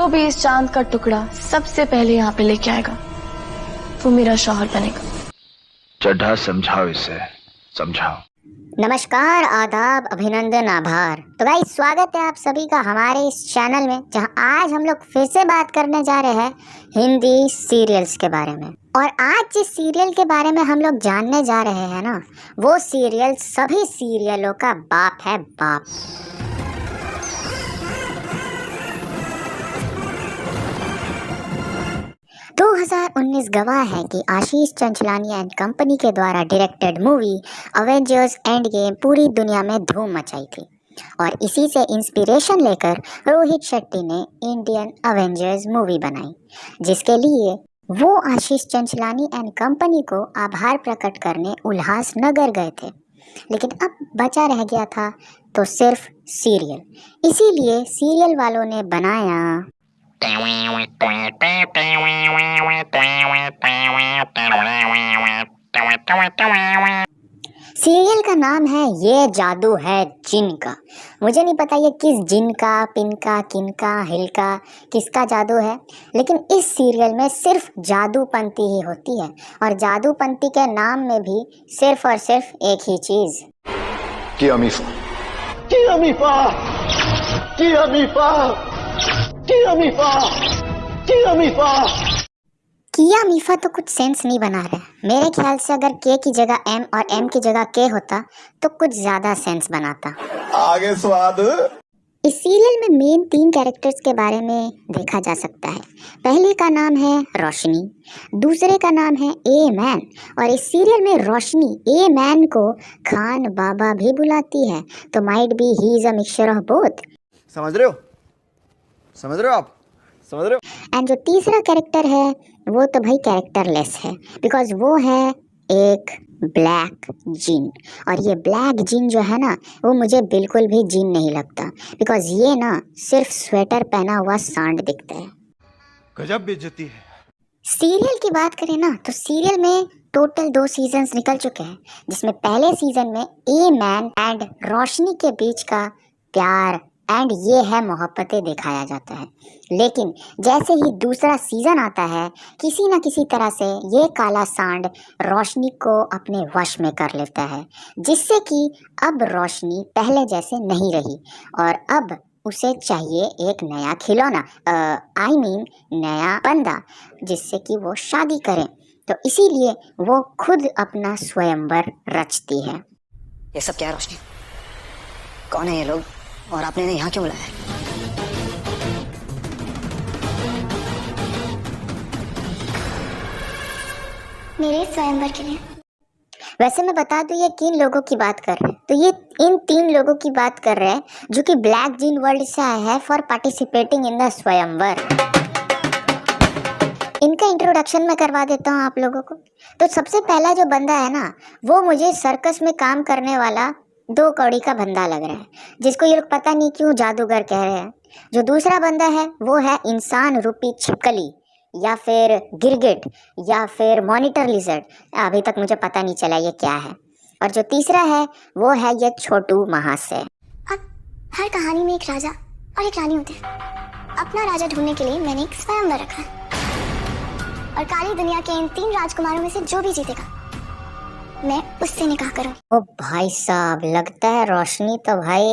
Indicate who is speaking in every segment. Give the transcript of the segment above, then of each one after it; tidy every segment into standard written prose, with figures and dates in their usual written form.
Speaker 1: भी इस चांद का टुकड़ा सबसे पहले यहाँ पे लेके आएगा वो मेरा शौहर बनेगा।
Speaker 2: चड्ढा समझाओ इसे, समझाओ।
Speaker 3: नमस्कार, आदाब, अभिनंदन, आभार। तो गाइस स्वागत है आप सभी का हमारे इस चैनल में, जहां आज हम लोग फिर से बात करने जा रहे हैं हिंदी सीरियल्स के बारे में। और आज जिस सीरियल के बारे में हम लोग जानने जा रहे हैं ना, वो सीरियल सभी सीरियलों का बाप है, बाप। दो 2019 गवाह है कि आशीष चंचलानी एंड कंपनी के द्वारा directed movie Avengers end game पूरी दुनिया में धूम मचाई थी और इसी से इंस्पिरेशन लेकर रोहित शेट्टी ने इंडियन अवेंजर्स मूवी बनाई, जिसके लिए वो आशीष चंचलानी एंड कंपनी को आभार प्रकट करने उल्लासनगर गए थे। लेकिन अब बचा रह गया था तो सिर्फ सीरियल। इसीलिए सीरियल वालों ने बनाया सीरियल का नाम है ये जादू है जिन का। मुझे नहीं पता ये किस जिन का, पिन का, किन का, हिल का, किसका जादू है, लेकिन इस सीरियल में सिर्फ जादूपंती ही होती है और जादूपंती के नाम में भी सिर्फ और सिर्फ एक ही चीज,
Speaker 4: किया मीफा, किया मीफा, किया मीफा, किया मीफा, किया मीफा।
Speaker 3: किया मीफा तो कुछ सेंस नहीं बना रहा है। मेरे ख्याल से अगर के की जगह एम और एम की जगह के होता तो कुछ ज्यादा सेंस बनाता।
Speaker 4: आगे स्वाद।
Speaker 3: इस सीरियल में मेन 3 कैरेक्टर्स के बारे में देखा जा सकता है। पहले का नाम है रोशनी, दूसरे का नाम है ए मैन, और इस सीरियल में रोशनी ए मैन को खान बाबा भी बुलाती है, तो might be he is a mixture of both.
Speaker 5: समझ रहे हो? समझ रहे हो आप? समझ रहे हो?
Speaker 3: एंड जो तीसरा कैरेक्टर है वो तो भाई कैरेक्टरलेस है, बिकॉज वो है एक ब्लैक जिन। और ये ब्लैक जिन जो है ना, वो मुझे बिल्कुल भी जिन नहीं लगता, बिकॉज ये ना सिर्फ स्वेटर पहना हुआ सांड दिखता है।
Speaker 5: गजब बेइज्जती है।
Speaker 3: सीरियल की बात करें ना तो सीरियल में टोटल 2 सीजन्स निकल चुके हैं, जिसमें पहले सीजन में ए मैन एंड रोशनी के बीच का प्यार एंड ये है मोहब्बतें दिखाया जाता है। लेकिन जैसे ही दूसरा सीजन आता है, किसी न किसी तरह से ये काला सांड रोशनी को अपने वश में कर लेता है, जिससे कि अब रोशनी पहले जैसे नहीं रही और अब उसे चाहिए एक नया खिलौना, नया बंदा, जिससे कि वो शादी करे। तो इसीलिए वो खुद अपना स्वयंवर रचती है।
Speaker 6: ये सब क्या है रोशनी? कौन है ये लोग और आपने इन्हें यहाँ क्यों बुलाया है?
Speaker 3: मेरे स्वयंवर के लिए। वैसे मैं बता दूं ये किन लोगों की बात कर रहे हैं, तो ये इन 3 लोगों की बात कर रहे हैं जो कि ब्लैक जिन वर्ल्ड से आए हैं फॉर पार्टिसिपेटिंग इन द स्वयंवर। इनका इंट्रोडक्शन मैं करवा देता हूँ आप लोगों को। तो सबसे पहला जो बंदा है ना, वो मुझे सर्कस में काम करने वाला 2 कौड़ी का बंदा लग रहा है, जिसको ये लोग पता नहीं क्यों जादूगर कह रहे हैं। जो दूसरा बंदा है वो है इंसान रूपी छिपकली या फिर गिरगिट या फिर मॉनिटर लिजर्ड, अभी तक मुझे पता नहीं चला ये क्या है। और जो तीसरा है वो है ये छोटू महाशय।
Speaker 7: हर कहानी में एक राजा और एक रानी होते हैं। अपना राजा ढूंढने के लिए मैंने एक स्वयंवर रखा और काली दुनिया के इन 3 राजकुमारों में से जो भी जीतेगा मैं उससे निकाह करूंगी।
Speaker 3: ओ भाई साहब, लगता है रोशनी तो भाई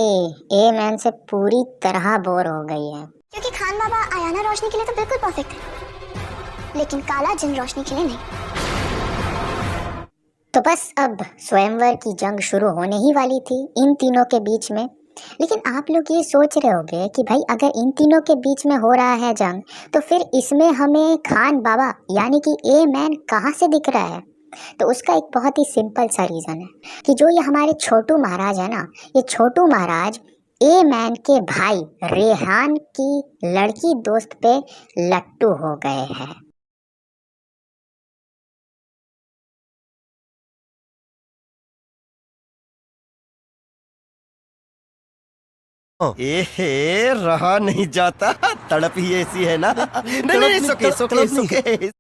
Speaker 3: ए मैन से पूरी तरह बोर हो गई है,
Speaker 7: क्योंकि खान बाबा आयाना रोशनी के लिए तो बिल्कुल परफेक्ट है, लेकिन काला जिन रोशनी के लिए नहीं।
Speaker 3: तो बस अब स्वयंवर की जंग शुरू होने ही वाली थी इन तीनों के बीच में। लेकिन आप लोग ये सोच रहे होंगे कि भाई अगर इन तीनों के बीच में हो रहा है जंग, तो फिर इसमें हमें खान बाबा यानी कि ए मैन कहाँ से दिख रहा है? तो उसका एक बहुत ही सिंपल सा रीज़न है कि जो ये हमारे छोटू महाराज है ना, ये छोटू महाराज ए मैन के भाई रेहान की लड़की दोस्त पे लट्टू हो गए हैं।
Speaker 5: ए रहा नहीं जाता, तड़प ही ऐसी है ना। नहीं, सुके।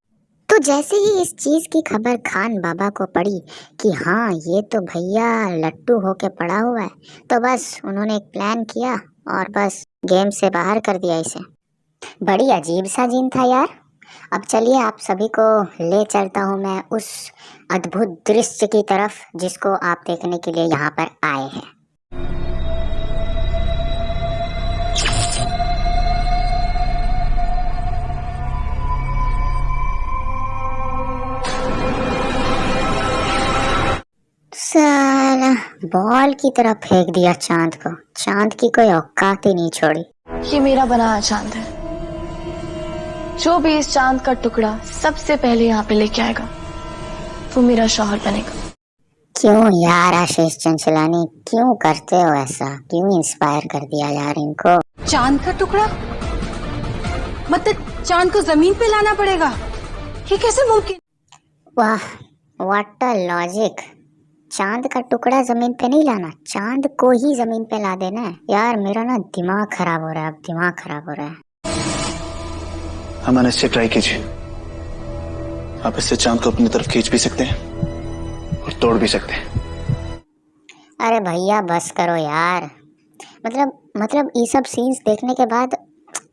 Speaker 3: तो जैसे ही इस चीज की खबर खान बाबा को पड़ी कि हाँ ये तो भैया लट्टू होके पड़ा हुआ है, तो बस उन्होंने एक प्लान किया और बस गेम से बाहर कर दिया इसे। बड़ी अजीब सा जीन था यार। अब चलिए आप सभी को ले चलता हूँ मैं उस अद्भुत दृश्य की तरफ जिसको आप देखने के लिए यहाँ पर आए हैं। साला बॉल की तरह फेंक दिया चांद को। चांद की कोई औकात ही नहीं छोड़ी।
Speaker 1: ये मेरा बनाया चांद है। जो भी इस चांद का टुकड़ा सबसे पहले यहाँ पे लेके आएगा वो मेरा शौहर बनेगा।
Speaker 3: क्यों यार आशीष चंचलानी, क्यों करते हो ऐसा? क्यों इंस्पायर कर दिया यार इनको?
Speaker 8: चांद का टुकड़ा मतलब चांद को जमीन पे लाना पड़ेगा? ये कैसे मुमकिन?
Speaker 3: वाह, व्हाट अ लॉजिक। चांद का टुकड़ा जमीन पे नहीं लाना, चांद को ही जमीन पे ला देना है। यार मेरा ना दिमाग खराब हो रहा है, अब दिमाग खराब हो रहा है।
Speaker 4: अमन, इससे ट्राई कीजिए। आप इससे चांद को अपनी तरफ खींच भी सकते हैं और तोड़ भी सकते हैं।
Speaker 3: अरे भैया बस करो यार। मतलब ये सब सीन्स देखने के बाद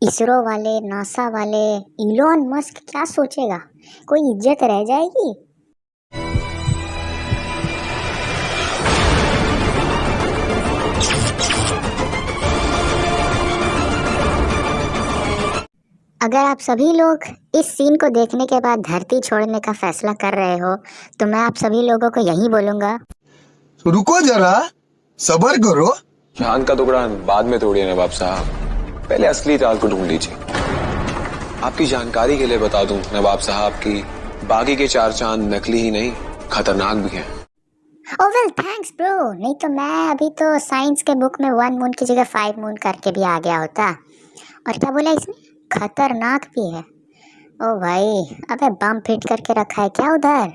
Speaker 3: इसरो वाले, नासा वाले, इलोन मस्क क्या सोचेगा? कोई इज्जत रह जाएगी? अगर आप सभी लोग इस सीन को देखने के बाद धरती छोड़ने का फैसला कर रहे हो तो मैं आप सभी लोगों को यही बोलूंगा,
Speaker 9: रुको जरा, सब्र करो।
Speaker 10: चांद का टुकड़ा बाद में तोड़िए नवाब साहब, पहले असली चांद को ढूंढ लीजिए। आपकी जानकारी के लिए बता दूं नवाब साहब की बाकी के 4 चांद नकली ही नहीं खतरनाक भी हैं।
Speaker 3: ओह वेल थैंक्स ब्रो, नहीं तो मैं अभी तो साइंस के बुक में 1 मून की जगह 5 मून करके भी आ गया होता। और क्या बोला इसने? खतरनाक भी है। ओ भाई, अबे बम फिट करके रखा है क्या उधर?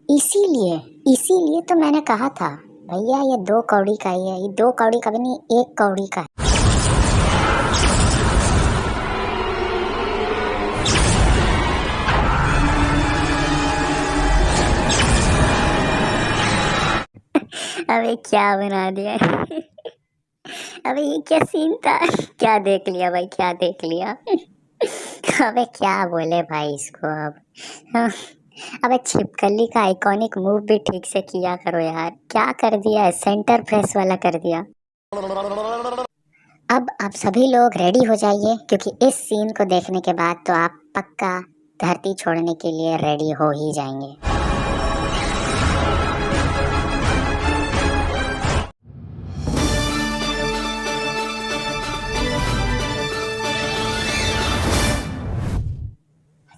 Speaker 3: इसीलिए तो मैंने कहा था भैया ये 2 कौड़ी का ही है। ये 2 कौड़ी का भी नहीं, 1 कौड़ी का है। अबे क्या बना दिया अबे ये क्या सीन था? क्या देख लिया भाई, क्या देख लिया? अबे क्या बोले भाई इसको अब? अबे छिपकली का आइकॉनिक मूव भी ठीक से किया करो यार। क्या कर दिया है, सेंटर प्रेस वाला कर दिया। अब आप सभी लोग रेडी हो जाइए क्योंकि इस सीन को देखने के बाद तो आप पक्का धरती छोड़ने के लिए रेडी हो ही जाएंगे।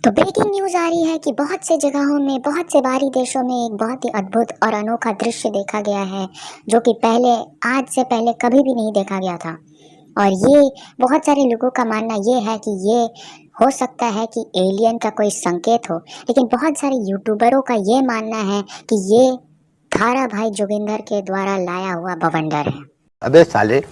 Speaker 3: तो ब्रेकिंग न्यूज आ रही है कि बहुत से जगहों में, बहुत से बाहरी देशों में एक बहुत ही अद्भुत और अनोखा दृश्य देखा गया है जो कि आज से पहले कभी भी नहीं देखा गया था। और ये बहुत सारे लोगों का मानना ये है कि ये हो सकता है कि एलियन का कोई संकेत हो, लेकिन बहुत सारे यूट्यूबरों का ये मानना है कि ये थारा भाई जोगिंदर के द्वारा लाया हुआ बवंडर है।
Speaker 9: अबे साले,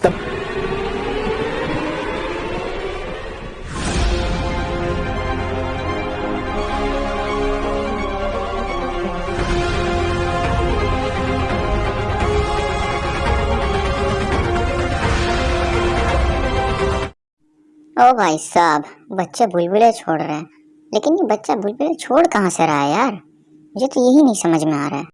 Speaker 3: ओ भाई साहब, बच्चे बुलबुले छोड़ रहे हैं, लेकिन ये बच्चा बुलबुले छोड़ कहाँ से रहा है यार? मुझे तो यही नहीं समझ में आ रहा है।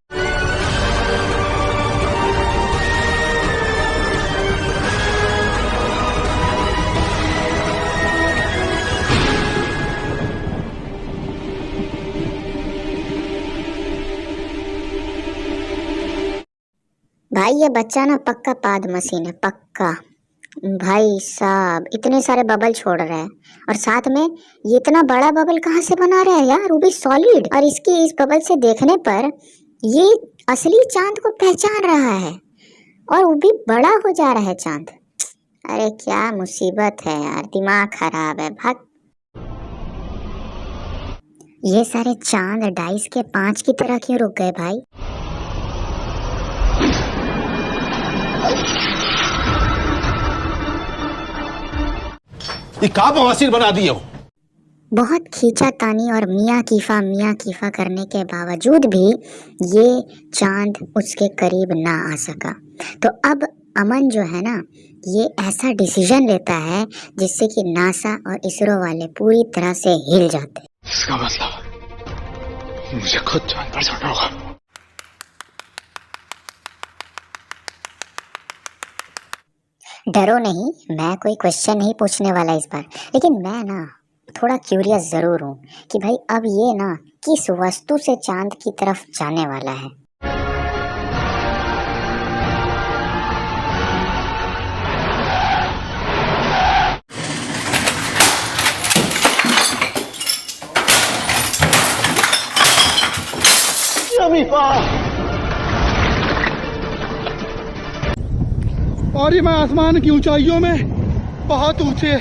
Speaker 3: भाई ये बच्चा ना पक्का पाद मशीन है, पक्का। भाई साहब इतने सारे बबल छोड़ रहा है और साथ में ये इतना बड़ा बबल कहाँ से बना रहा है यार, वो भी सॉलिड। और इसकी इस बबल से देखने पर ये असली चांद को पहचान रहा है और वो भी बड़ा हो जा रहा है चांद। अरे क्या मुसीबत है यार, दिमाग खराब है। भाग। ये सारे चांद डाइस के 5 की तरह क्यों रुक गए भाई?
Speaker 9: ये का बवासीर बना दिए हो।
Speaker 3: बहुत खींचातानी और मियाँ कीफा करने के बावजूद भी ये चांद उसके करीब ना आ सका। तो अब अमन जो है ना, ये ऐसा डिसीजन लेता है जिससे कि नासा और इसरो वाले पूरी तरह से हिल जाते।
Speaker 9: इसका मतलब मुझे खुद चांद पर जाना होगा।
Speaker 3: डरो नहीं, मैं कोई क्वेश्चन नहीं पूछने वाला इस बार, लेकिन मैं ना थोड़ा क्यूरियस जरूर हूँ कि भाई अब ये ना किस वस्तु से चांद की तरफ जाने वाला है।
Speaker 9: और ये मैं आसमान की ऊंचाइयों में बहुत ऊंचे,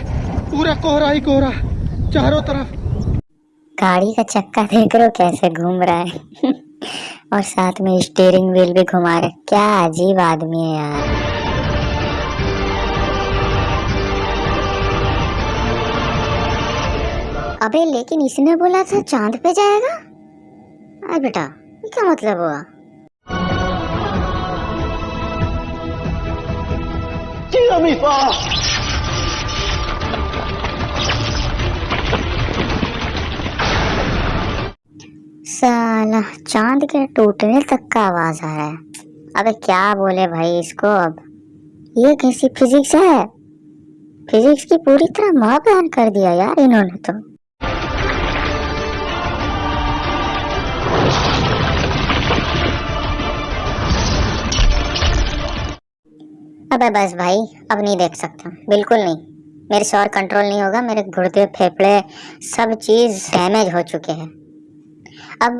Speaker 9: पूरा कोहरा ही कोहरा चारों तरफ।
Speaker 3: गाड़ी का चक्का देख रहे हो कैसे घूम रहा है और साथ में स्टीयरिंग व्हील भी घुमा रहे। क्या अजीब आदमी है यार। अबे लेकिन इसने बोला था चांद पे जाएगा। अरे बेटा, ये क्या मतलब हुआ? साला चांद के टूटने तक का आवाज आ रहा है। अबे क्या बोले भाई इसको अब। ये कैसी फिजिक्स है? फिजिक्स की पूरी तरह माँ बयान कर दिया यार इन्होंने तो। अबे बस भाई, अब नहीं देख सकता, बिल्कुल नहीं। मेरे से और कंट्रोल नहीं होगा। मेरे गुर्दे, फेफड़े, सब चीज डैमेज हो चुके हैं। अब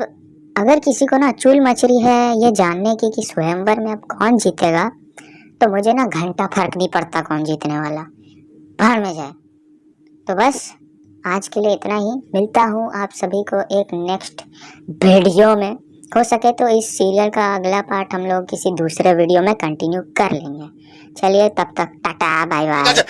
Speaker 3: अगर किसी को ना चूल मचरी है ये जानने की कि स्वयंवर में अब कौन जीतेगा, तो मुझे ना घंटा फर्क नहीं पड़ता कौन जीतने वाला, भाड़ में जाए। तो बस आज के लिए इतना ही। मिलता हूँ आप सभी को एक नेक्स्ट वीडियो में। हो सके तो इस सीरियल का अगला पार्ट हम लोग किसी दूसरे वीडियो में कंटिन्यू कर लेंगे। चलिए तब तक टाटा बाय बाय।